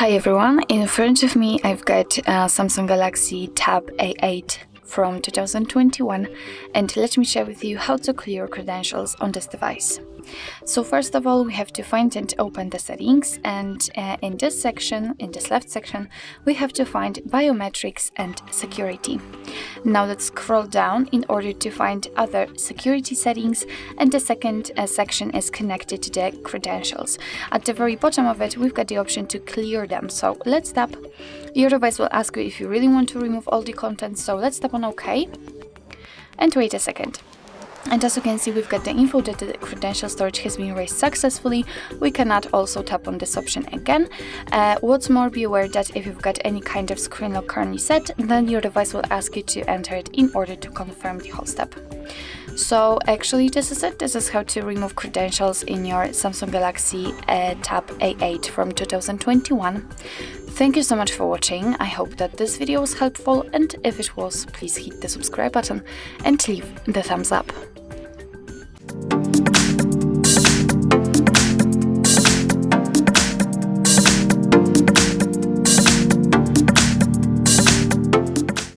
Hi everyone, in front of me I've got Samsung Galaxy Tab A8 from 2021, and let me share with you how to clear credentials on this device. So first of all, we have to find and open the settings, and in this left section, we have to find biometrics and security. Now let's scroll down in order to find other security settings, and the second section is connected to the credentials. At the very bottom of it, we've got the option to clear them. So let's tap. Your device will ask you if you really want to remove all the content, so let's tap on OK and wait a second. And as you can see, we've got the info that the credential storage has been erased successfully. We cannot also tap on this option again. What's more, be aware that if you've got any kind of screen lock currently set, then your device will ask you to enter it in order to confirm the whole step. So actually this is it. This is how to remove credentials in your Samsung Galaxy Tab A8 from 2021. Thank you so much for watching. I hope that this video was helpful, and if it was, please hit the subscribe button and leave the thumbs up.